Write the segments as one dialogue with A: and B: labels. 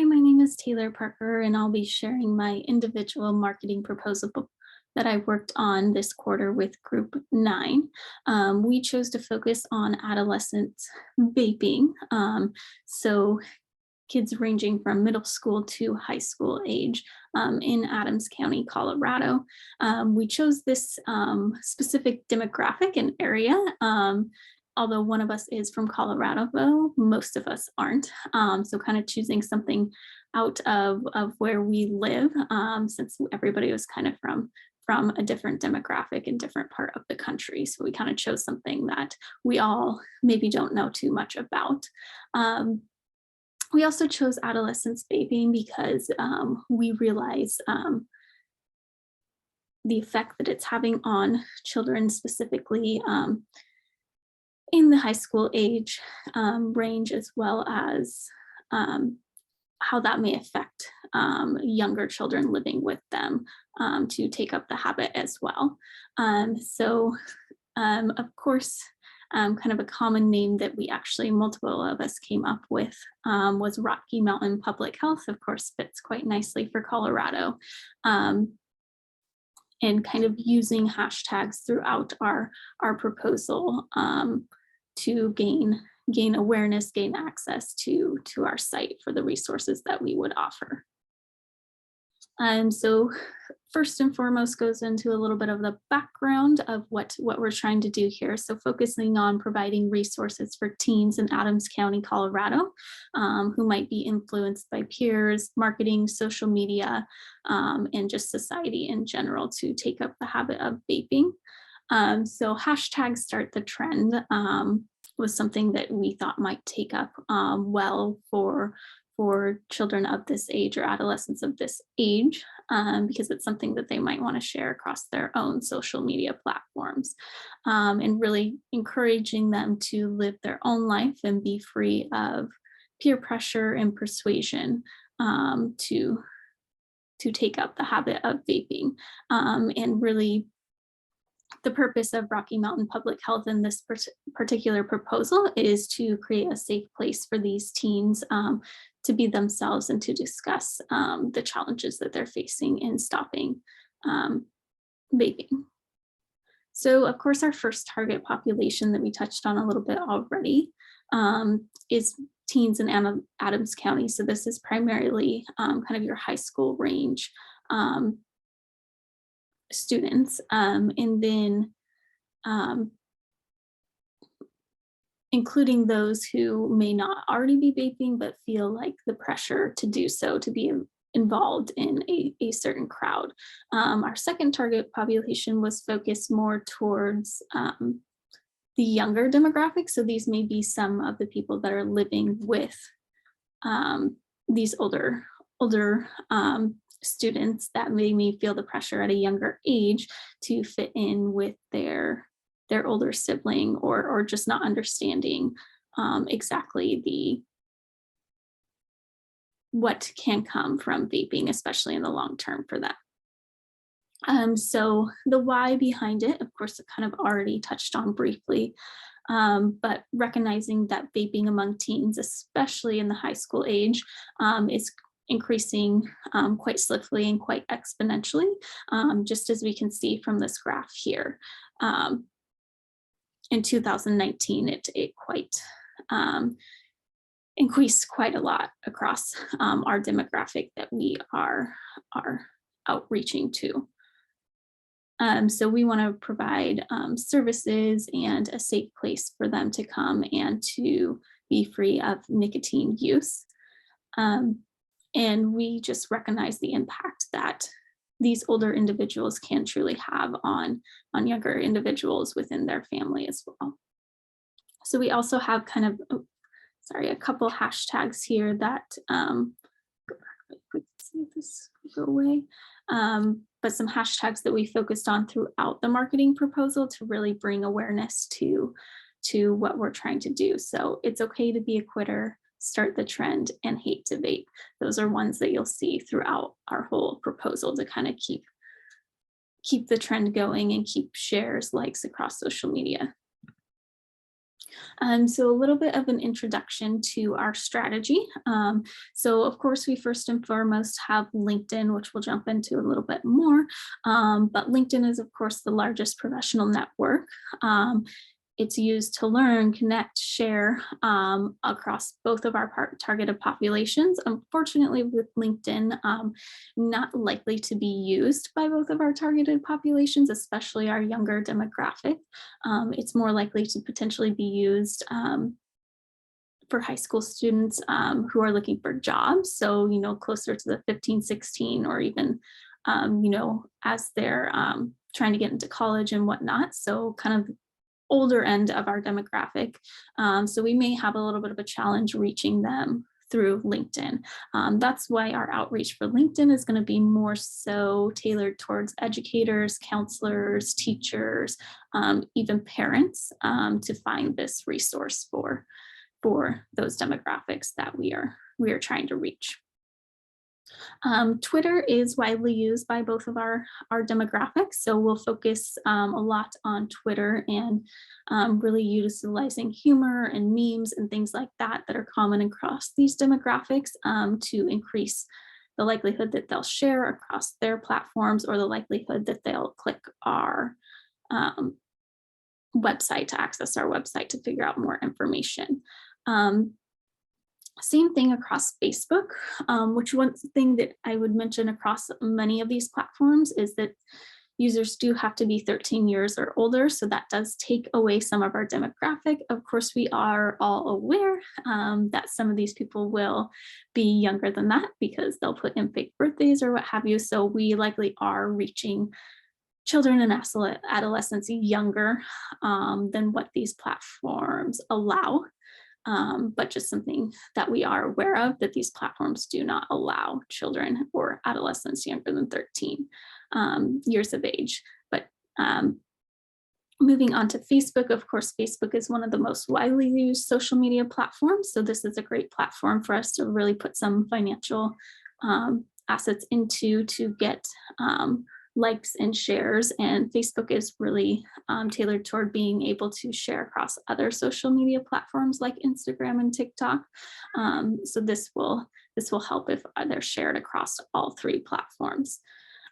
A: my name is Taylor Parker, and I'll be sharing my individual marketing proposal book that I worked on this quarter with Group 9. We chose to focus on adolescent vaping, so kids ranging from middle school to high school age in Adams County, Colorado. We chose this specific demographic and area. Although one of us is from Colorado, though most of us aren't. So kind of choosing something out of where we live, since everybody was kind of from a different demographic and different part of the country. So we kind of chose something that we all maybe don't know too much about. We also chose adolescents vaping because we realize the effect that it's having on children, specifically in the high school age range, as well as how that may affect younger children living with them to take up the habit as well. Of course, kind of a common name that we actually, multiple of us came up with was Rocky Mountain Public Health. Of course, fits quite nicely for Colorado. And kind of using hashtags throughout our proposal to gain awareness, gain access to our site for the resources that we would offer. So first and foremost goes into a little bit of the background of what we're trying to do here. So focusing on providing resources for teens in Adams County, Colorado, who might be influenced by peers, marketing, social media, and just society in general to take up the habit of vaping. So hashtag start the trend was something that we thought might take up well for children of this age or adolescents of this age, because it's something that they might want to share across their own social media platforms, and really encouraging them to live their own life and be free of peer pressure and persuasion to take up the habit of vaping. And really, the purpose of Rocky Mountain Public Health in this particular proposal is to create a safe place for these teens to be themselves and to discuss the challenges that they're facing in stopping vaping. So of course, our first target population that we touched on a little bit already is teens in Adams County. So this is primarily kind of your high school range students, and then including those who may not already be vaping but feel like the pressure to do so, to be involved in a certain crowd. Our second target population was focused more towards the younger demographic. So these may be some of the people that are living with these older students that may feel the pressure at a younger age to fit in with their older sibling, or just not understanding exactly what can come from vaping, especially in the long term for them. So the why behind it, of course, it kind of already touched on briefly, but recognizing that vaping among teens, especially in the high school age, is increasing quite swiftly and quite exponentially, just as we can see from this graph here. In 2019, it quite increased quite a lot across our demographic that we are outreaching to. So we want to provide services and a safe place for them to come and to be free of nicotine use. And we just recognize the impact that these older individuals can truly have on younger individuals within their family as well. So we also have kind of, a couple hashtags here that, go back, quick, see if this will go away. But some hashtags that we focused on throughout the marketing proposal to really bring awareness to what we're trying to do. So it's okay to be a quitter, start the trend, and hate to vape. Those are ones that you'll see throughout our whole proposal to kind of keep the trend going and keep shares, likes across social media. So a little bit of an introduction to our strategy. So of course, we first and foremost have LinkedIn, which we'll jump into a little bit more. But LinkedIn is, of course, the largest professional network. It's used to learn, connect, share across both of our targeted populations. Unfortunately, with LinkedIn, not likely to be used by both of our targeted populations, especially our younger demographic. It's more likely to potentially be used for high school students who are looking for jobs. So, closer to the 15, 16, or even, as they're trying to get into college and whatnot. So kind of older end of our demographic. So we may have a little bit of a challenge reaching them through LinkedIn. That's why our outreach for LinkedIn is going to be more so tailored towards educators, counselors, teachers, even parents, to find this resource for those demographics that we are trying to reach. Twitter is widely used by both of our demographics, so we'll focus a lot on Twitter and really utilizing humor and memes and things like that that are common across these demographics to increase the likelihood that they'll share across their platforms, or the likelihood that they'll click our website to access our website to figure out more information. Same thing across Facebook, which one thing that I would mention across many of these platforms is that users do have to be 13 years or older, so that does take away some of our demographic. Of course, we are all aware that some of these people will be younger than that because they'll put in fake birthdays or what have you, so we likely are reaching children and adolescents younger than what these platforms allow. But just something that we are aware of, that these platforms do not allow children or adolescents younger than 13 years of age. But moving on to Facebook, of course, Facebook is one of the most widely used social media platforms. So this is a great platform for us to really put some financial assets into to get likes and shares, and Facebook is really tailored toward being able to share across other social media platforms like Instagram and TikTok. So this will help if they're shared across all three platforms.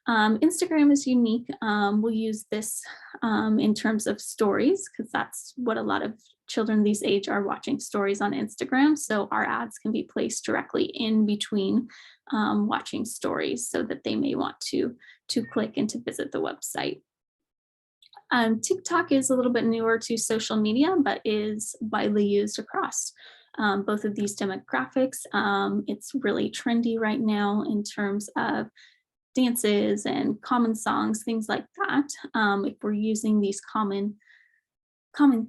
A: Instagram is unique. We'll use this in terms of stories, because that's what a lot of children these age are watching, stories on Instagram. So our ads can be placed directly in between watching stories, so that they may want to click and to visit the website. TikTok is a little bit newer to social media, but is widely used across both of these demographics. It's really trendy right now in terms of dances and common songs, things like that. If we're using these common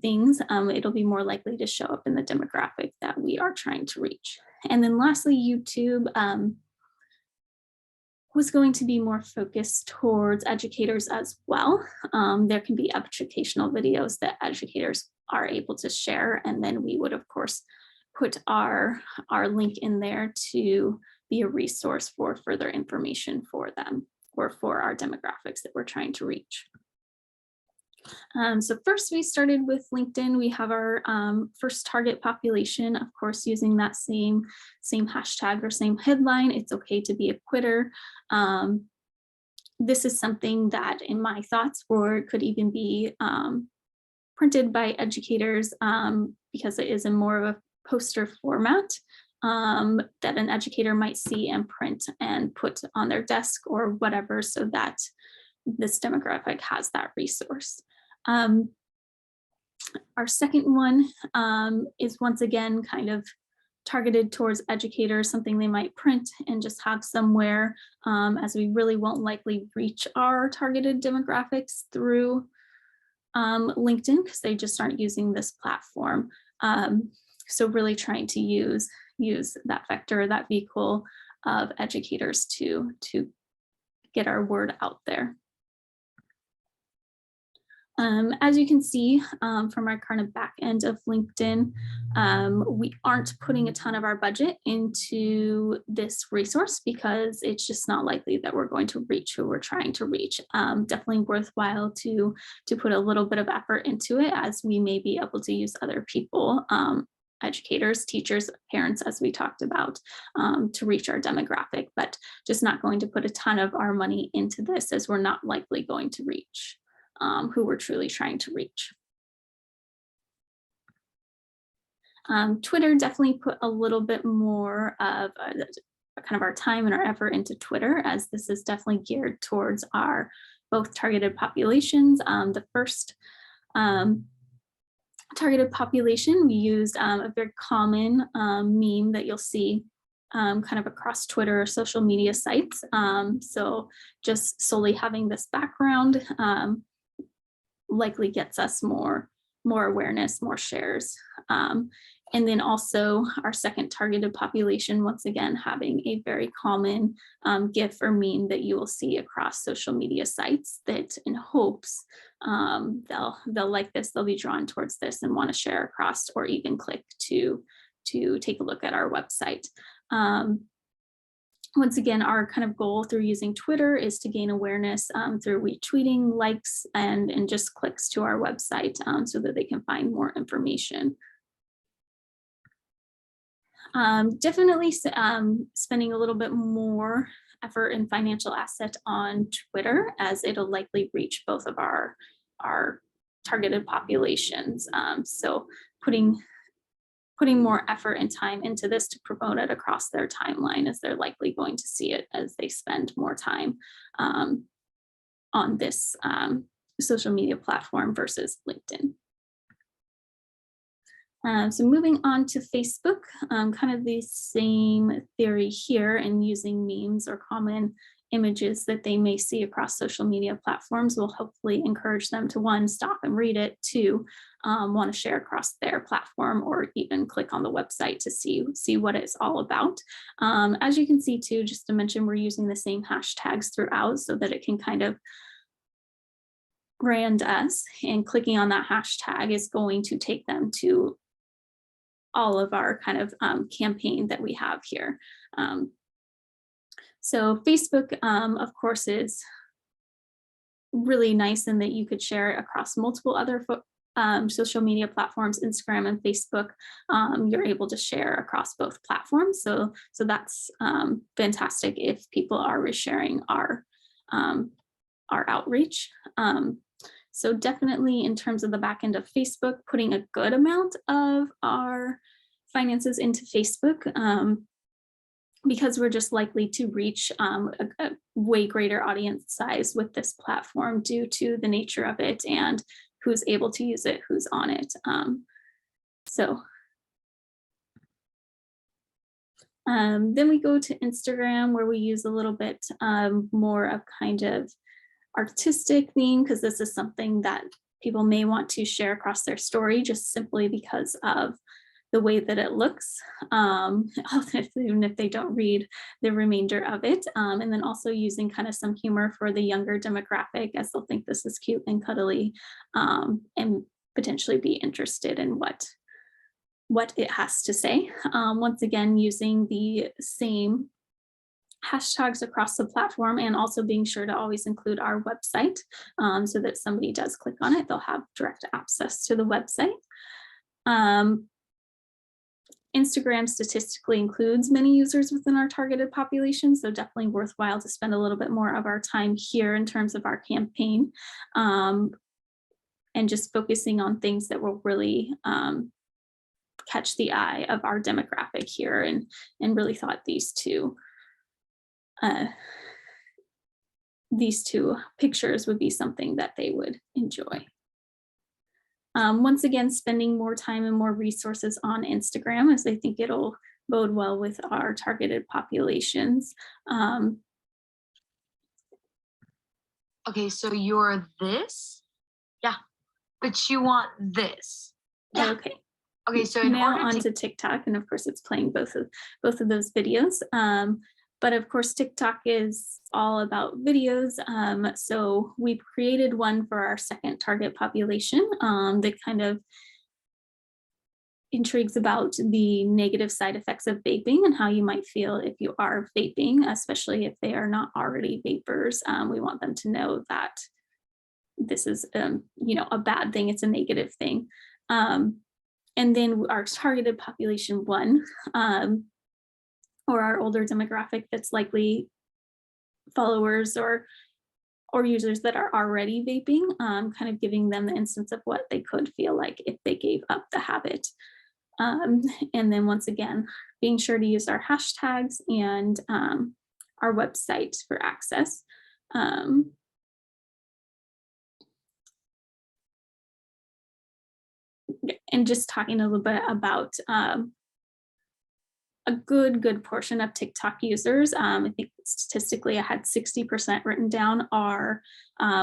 A: things, it'll be more likely to show up in the demographic that we are trying to reach. And then lastly, YouTube was going to be more focused towards educators as well. There can be educational videos that educators are able to share, and then we would, of course, put our link in there to be a resource for further information for them, or for our demographics that we're trying to reach. So first we started with LinkedIn. We have our first target population, of course, using that same hashtag or same headline. It's okay to be a quitter. This is something that, in my thoughts, or could even be printed by educators because it is in more of a poster format that an educator might see and print and put on their desk or whatever, so that this demographic has that resource. Our second one is once again kind of targeted towards educators, something they might print and just have somewhere, as we really won't likely reach our targeted demographics through LinkedIn, because they just aren't using this platform. So really trying to use that vector, that vehicle of educators to get our word out there. As you can see from our kind of back end of LinkedIn, we aren't putting a ton of our budget into this resource because it's just not likely that we're going to reach who we're trying to reach. Definitely worthwhile to put a little bit of effort into it, as we may be able to use other people, educators, teachers, parents, as we talked about, to reach our demographic, but just not going to put a ton of our money into this, as we're not likely going to reach who we're truly trying to reach. Twitter, definitely put a little bit more of kind of our time and our effort into Twitter, as this is definitely geared towards our both targeted populations. The first targeted population, we used a very common meme that you'll see kind of across Twitter or social media sites. So just solely having this background likely gets us more awareness, more shares. And then also our second targeted population, once again, having a very common GIF or meme that you will see across social media sites, that in hopes they'll like this, they'll be drawn towards this and want to share across, or even click to take a look at our website. Once again, our kind of goal through using Twitter is to gain awareness through retweeting, likes, and just clicks to our website so that they can find more information. Definitely spending a little bit more effort and financial asset on Twitter, as it'll likely reach both of our targeted populations. So putting more effort and time into this to promote it across their timeline, as they're likely going to see it as they spend more time on this social media platform versus LinkedIn. So moving on to Facebook, kind of the same theory here, and using memes or common images that they may see across social media platforms will hopefully encourage them to, one, stop and read it, two, want to share across their platform, or even click on the website to see what it's all about. As you can see too, just to mention, we're using the same hashtags throughout so that it can kind of brand us, and clicking on that hashtag is going to take them to all of our kind of campaign that we have here. So Facebook, of course, is really nice in that you could share it across multiple other social media platforms. Instagram and Facebook, you're able to share across both platforms. So that's fantastic if people are resharing our outreach. So definitely in terms of the back end of Facebook, putting a good amount of our finances into Facebook, because we're just likely to reach a way greater audience size with this platform due to the nature of it and who's able to use it, who's on it. Then we go to Instagram, where we use a little bit more of kind of artistic theme, because this is something that people may want to share across their story just simply because of the way that it looks, even if they don't read the remainder of it. And then also using kind of some humor for the younger demographic, as they'll think this is cute and cuddly, and potentially be interested in what it has to say. Once again, using the same hashtags across the platform, and also being sure to always include our website, so that somebody does click on it, they'll have direct access to the website. Instagram statistically includes many users within our targeted population, so definitely worthwhile to spend a little bit more of our time here in terms of our campaign, and just focusing on things that will really catch the eye of our demographic here, and really thought these two pictures would be something that they would enjoy. Once again, spending more time and more resources on Instagram, as I think it'll bode well with our targeted populations.
B: Okay, so you're this? Yeah, but you want this. Yeah.
A: Okay.
B: Okay, so
A: now onto TikTok, and of course it's playing both of those videos. But of course, TikTok is all about videos. So we've created one for our second target population that kind of intrigues about the negative side effects of vaping and how you might feel if you are vaping, especially if they are not already vapors. We want them to know that this is, a bad thing. It's a negative thing. And then our targeted population one, or our older demographic that's likely followers or users that are already vaping, kind of giving them the instance of what they could feel like if they gave up the habit. And then once again, being sure to use our hashtags and our website for access. And just talking a little bit about a good portion of TikTok users, I think statistically I had 60% written down, are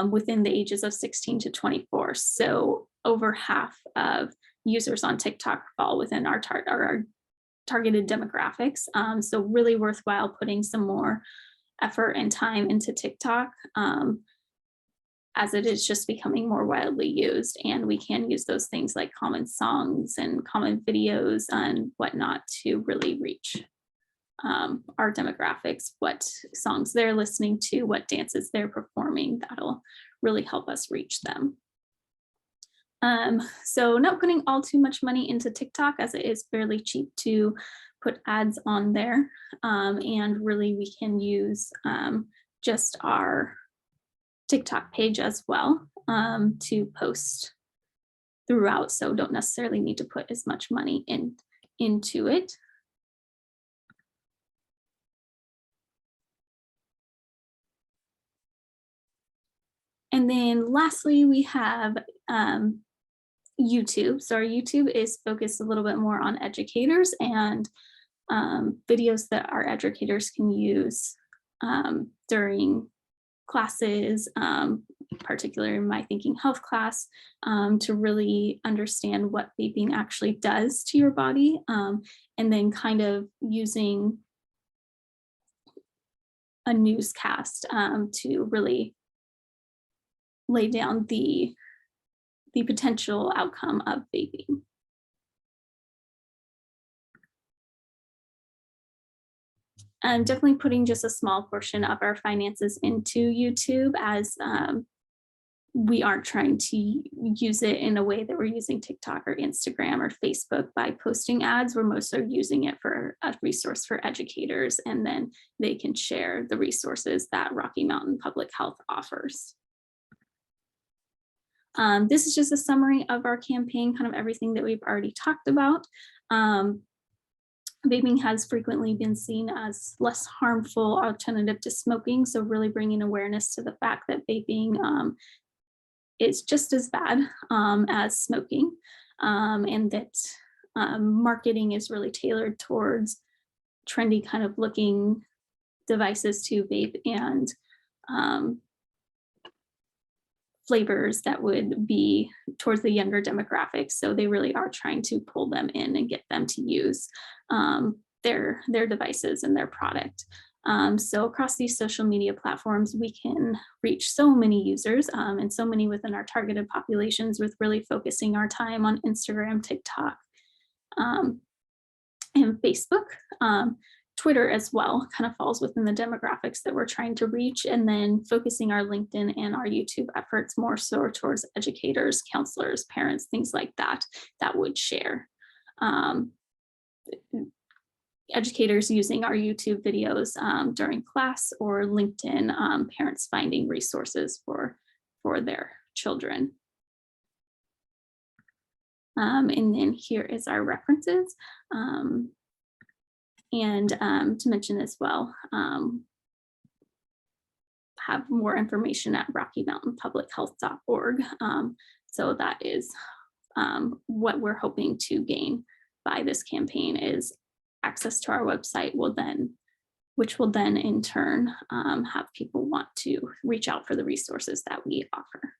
A: within the ages of 16 to 24. So over half of users on TikTok fall within our targeted demographics. So really worthwhile putting some more effort and time into TikTok, as it is just becoming more widely used, and we can use those things like common songs and common videos and whatnot to really reach our demographics, what songs they're listening to, what dances they're performing. That'll really help us reach them. So not putting all too much money into TikTok, as it is fairly cheap to put ads on there. And really we can use just our TikTok page as well to post throughout. So don't necessarily need to put as much money into it. And then lastly, we have YouTube. So our YouTube is focused a little bit more on educators and videos that our educators can use during classes, particularly in my Thinking Health class, to really understand what vaping actually does to your body, and then kind of using a newscast to really lay down the potential outcome of vaping. Definitely putting just a small portion of our finances into YouTube, as we aren't trying to use it in a way that we're using TikTok or Instagram or Facebook by posting ads. We're mostly using it for a resource for educators, and then they can share the resources that Rocky Mountain Public Health offers. This is just a summary of our campaign, kind of everything that we've already talked about. Vaping has frequently been seen as less harmful alternative to smoking, so really bringing awareness to the fact that vaping is just as bad as smoking, and that marketing is really tailored towards trendy kind of looking devices to vape, and flavors that would be towards the younger demographics. So they really are trying to pull them in and get them to use their devices and their product. So across these social media platforms, we can reach so many users and so many within our targeted populations, with really focusing our time on Instagram, TikTok, and Facebook. Twitter as well kind of falls within the demographics that we're trying to reach, and then focusing our LinkedIn and our YouTube efforts more so towards educators, counselors, parents, things like that, that would share. Educators using our YouTube videos during class, or LinkedIn, parents finding resources for their children. And then here is our references. And to mention as well, have more information at RockyMountainPublicHealth.org. So that is what we're hoping to gain by this campaign, is access to our website, which will then in turn have people want to reach out for the resources that we offer.